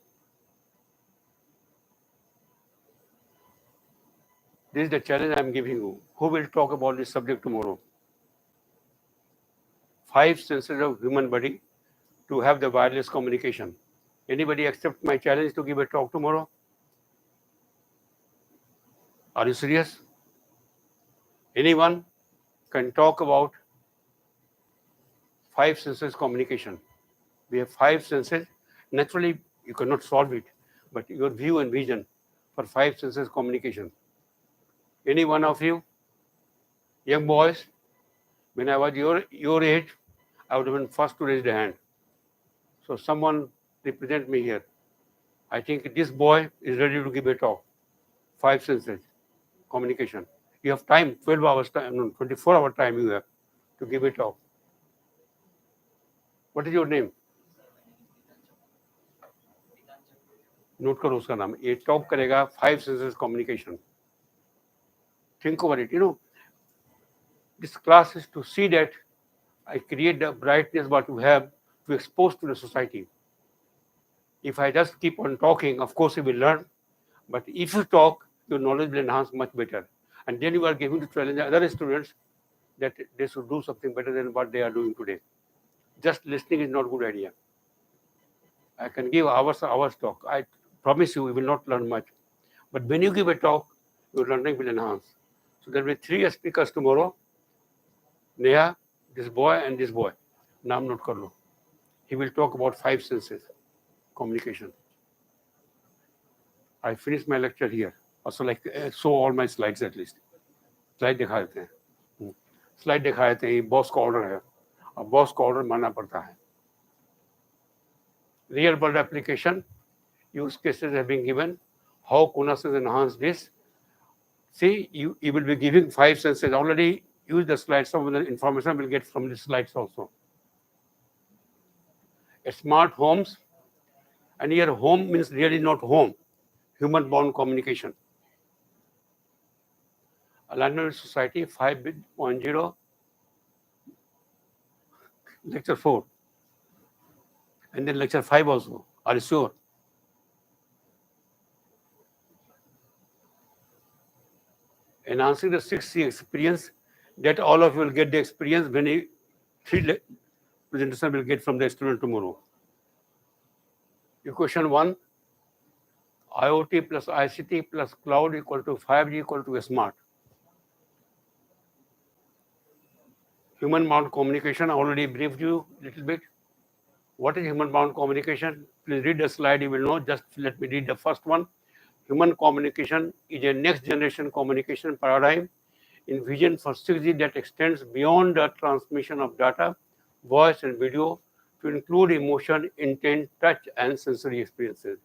This is the challenge I am giving you. Who will talk about this subject tomorrow? 5 senses of human body to have the wireless communication. Anybody accept my challenge to give a talk tomorrow? Are you serious? Anyone can talk about 5 senses communication. We have 5 senses. Naturally, you cannot solve it, but your view and vision for 5 senses communication. Any one of you, young boys, when I was your age, I would have been first to raise the hand. So someone represent me here. I think this boy is ready to give a talk. 5 senses communication. You have time, 12 hours time, no, 24-hour time you have to give a talk. What is your name? Note करो उसका नाम. ये top करेगा 5 senses communication. Think over it. This class is to see that I create the brightness what you have to expose to the society. If I just keep on talking, of course you will learn. But if you talk, your knowledge will enhance much better. And then you are giving to challenge other students that they should do something better than what they are doing today. Just listening is not a good idea. I can give hours talk. I promise you, you will not learn much. But when you give a talk, your learning will enhance. So there will be 3 speakers tomorrow. Neha, this boy and this boy. Naam note kar lo. He will talk about 5 senses communication. I finished my lecture here. Also, show all my slides at least. Slide दिखा देते हैं. Slide दिखा देते हैं. ये boss का order है. और बॉस का ऑर्डर मानना पड़ता है. Real world application, use cases have been given. How Conasense enhance this? See, you will be giving 5 senses. Already use the slides. Some of the information will get from the slides also. Smart homes, and here home means really not home. Human-bound communication. Alignment with Society 5.0, lecture 4. And then lecture 5 also. Are you sure? Enhancing the 6C experience, that all of you will get the experience when 3 presentation will get from the student tomorrow. Equation 1, IoT plus ICT plus cloud equal to 5G equal to smart. Human-bound communication, I already briefed you a little bit. What is human-bound communication? Please read the slide, you will know. Just let me read the first one. Human communication is a next-generation communication paradigm envisioned for 6G that extends beyond the transmission of data, voice, and video to include emotion, intent, touch, and sensory experiences.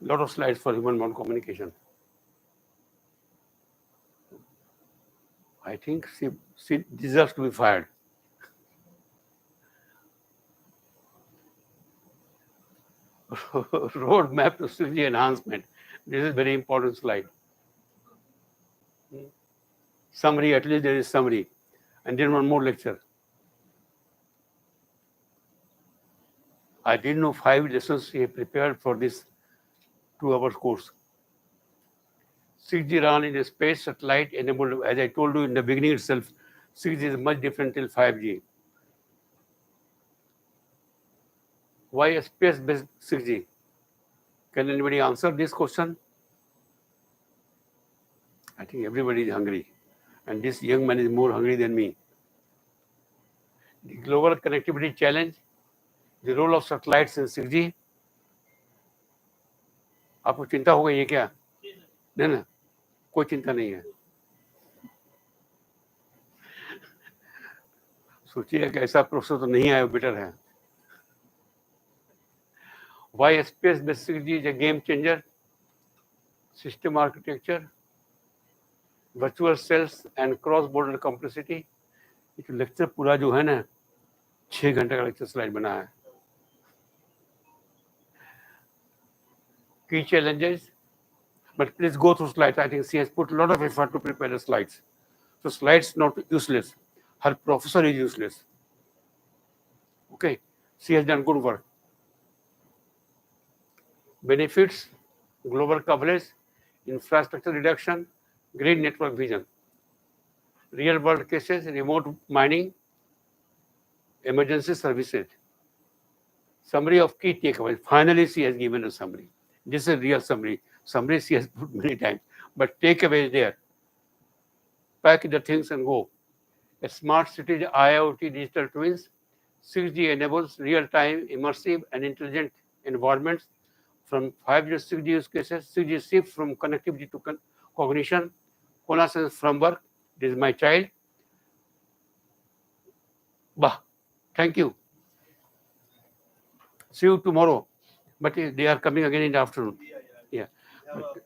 Lot of slides for human-bound communication. I think she deserves to be fired. Roadmap to 6G enhancement. This is very important slide. Summary, at least there is summary. and then one more lecture. I didn't know 5 lessons he prepared for this 2 hours course. 6G ran in a space satellite enabled, as I told you in the beginning itself, 6G is much different till 5G. Why a space-based 6G? Can anybody answer this question? I think everybody is hungry. And this young man is more hungry than me. The global connectivity challenge, the role of satellites in 6G. आपको चिंता हो गई है क्या? नहीं ना, कोई चिंता नहीं है. सोचिए कि ऐसा प्रोसेसर तो नहीं आया, बेटर है. Why space-based 6G is a game changer? System architecture, virtual cells and cross-border complexity. ये लेक्चर पूरा जो है ना 6 घंटे का लेक्चर स्लाइड बना है. Key challenges, but please go through slides. I think she has put a lot of effort to prepare the slides. So slides not useless. Her professor is useless. Okay, she has done good work. Benefits, global coverage, infrastructure reduction, green network vision. Real world cases, remote mining, emergency services. Summary of key takeaways. Finally, she has given a summary. This is a real summary. Summary she has put many times, but takeaway is there. Pack the things and go. A smart city, IoT digital twins. 6G enables real-time, immersive, and intelligent environments. From 5G to 6G use cases, 6G shift from connectivity to cognition. Conasense framework. This is my child. Bah. Thank you. See you tomorrow. But they are coming again in the afternoon. Yeah. But